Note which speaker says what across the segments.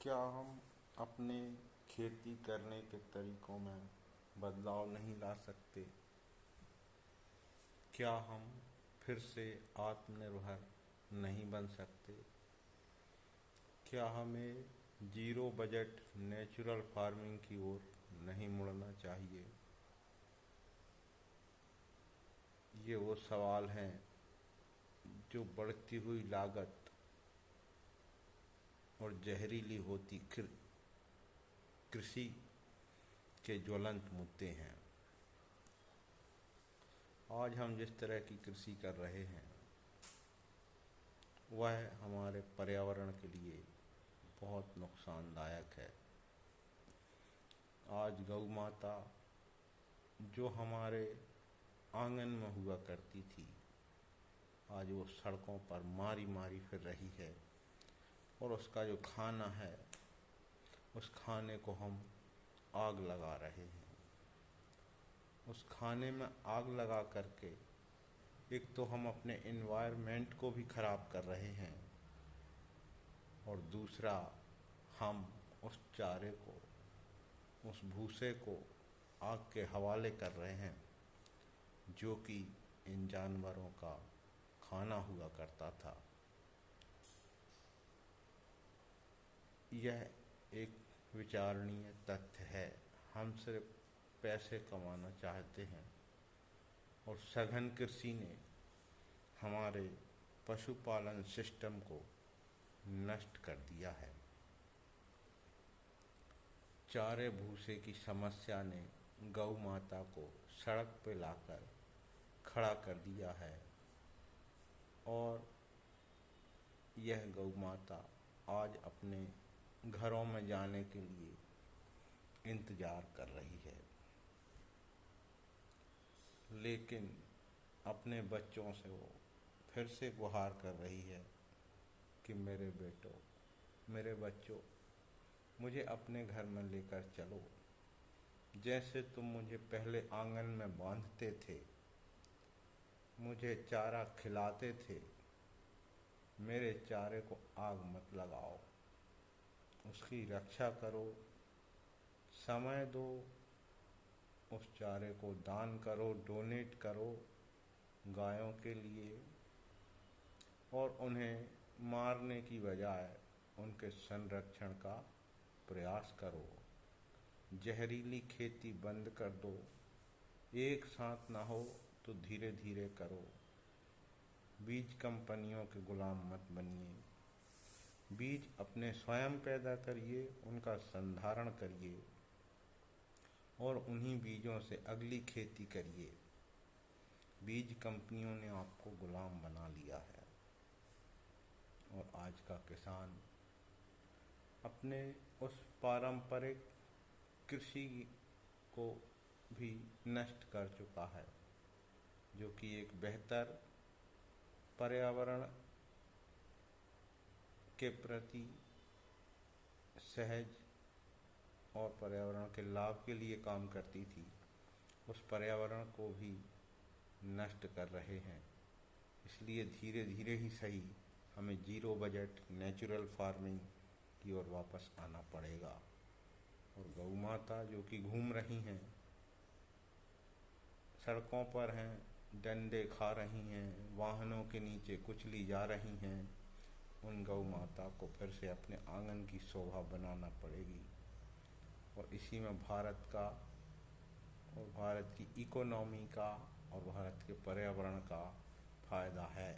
Speaker 1: क्या हम अपने खेती करने के तरीकों में बदलाव नहीं ला सकते? क्या हम फिर से आत्मनिर्भर नहीं बन सकते? क्या हमें जीरो बजट नेचुरल फार्मिंग की ओर नहीं मुड़ना चाहिए? ये वो सवाल हैं जो बढ़ती हुई लागत और जहरीली होती कृषि के ज्वलंत मुद्दे हैं। आज हम जिस तरह की कृषि कर रहे हैं वह हमारे पर्यावरण के लिए बहुत नुकसानदायक है। आज गौ माता जो हमारे आंगन में हुआ करती थी, आज वो सड़कों पर मारी मारी फिर रही है और उसका जो खाना है उस खाने को हम आग लगा रहे हैं। उस खाने में आग लगा करके एक तो हम अपने एनवायरनमेंट को भी खराब कर रहे हैं और दूसरा हम उस चारे को, उस भूसे को आग के हवाले कर रहे हैं जो कि इन जानवरों का खाना हुआ करता था। यह एक विचारणीय तथ्य है। हम सिर्फ पैसे कमाना चाहते हैं और सघन कृषि ने हमारे पशुपालन सिस्टम को नष्ट कर दिया है। चारे भूसे की समस्या ने गौ माता को सड़क पर लाकर खड़ा कर दिया है और यह गौ माता आज अपने घरों में जाने के लिए इंतजार कर रही है, लेकिन अपने बच्चों से वो फिर से गुहार कर रही है कि मेरे बेटों, मेरे बच्चों, मुझे अपने घर में लेकर चलो। जैसे तुम मुझे पहले आंगन में बांधते थे, मुझे चारा खिलाते थे, मेरे चारे को आग मत लगाओ, उसकी रक्षा करो, समय दो, उस चारे को दान करो, डोनेट करो गायों के लिए और उन्हें मारने की बजाय उनके संरक्षण का प्रयास करो। जहरीली खेती बंद कर दो। एक साथ ना हो तो धीरे धीरे करो। बीज कंपनियों के गुलाम मत बनिए। बीज अपने स्वयं पैदा करिए, उनका संधारण करिए और उन्हीं बीजों से अगली खेती करिए। बीज कंपनियों ने आपको गुलाम बना लिया है और आज का किसान अपने उस पारंपरिक कृषि को भी नष्ट कर चुका है, जो कि एक बेहतर पर्यावरण के प्रति सहज और पर्यावरण के लाभ के लिए काम करती थी। उस पर्यावरण को भी नष्ट कर रहे हैं। इसलिए धीरे धीरे ही सही हमें जीरो बजट नेचुरल फार्मिंग की ओर वापस आना पड़ेगा। और गौ माता जो कि घूम रही हैं, सड़कों पर हैं, डंडे खा रही हैं, वाहनों के नीचे कुचली जा रही हैं, उन गौ माता को फिर से अपने आंगन की शोभा बनाना पड़ेगी। और इसी में भारत का और भारत की इकोनॉमी का और भारत के पर्यावरण का फायदा है।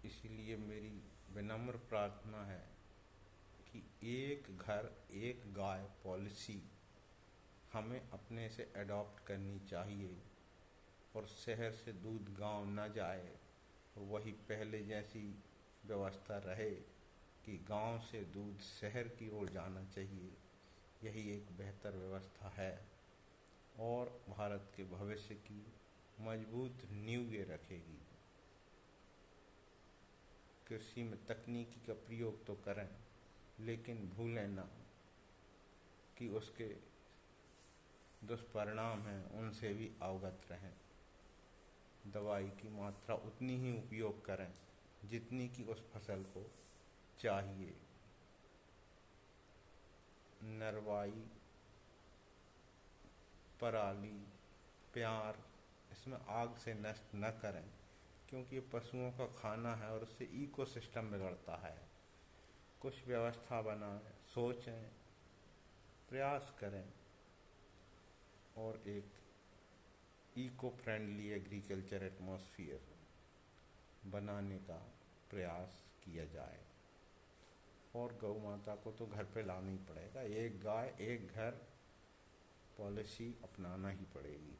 Speaker 1: इसीलिए मेरी विनम्र प्रार्थना है कि एक घर एक गाय पॉलिसी हमें अपने से अडॉप्ट करनी चाहिए और शहर से दूध गांव न जाए और वही पहले जैसी व्यवस्था रहे कि गांव से दूध शहर की ओर जाना चाहिए। यही एक बेहतर व्यवस्था है और भारत के भविष्य की मजबूत नींव ये रखेगी। कृषि में तकनीकी का प्रयोग तो करें, लेकिन भूलें ना कि उसके दुष्परिणाम हैं, उनसे भी अवगत रहें। दवाई की मात्रा उतनी ही उपयोग करें जितनी की उस फसल को चाहिए। नरवाई, पराली, प्यार, इसमें आग से नष्ट न करें, क्योंकि ये पशुओं का खाना है और उससे इकोसिस्टम बिगड़ता है। कुछ व्यवस्था बनाएं, सोचें, प्रयास करें और एक इको फ्रेंडली एग्रीकल्चर एटमॉस्फेयर बनाने का प्रयास किया जाए। और गौ माता को तो घर पे लाना ही पड़ेगा। एक गाय एक घर पॉलिसी अपनाना ही पड़ेगी।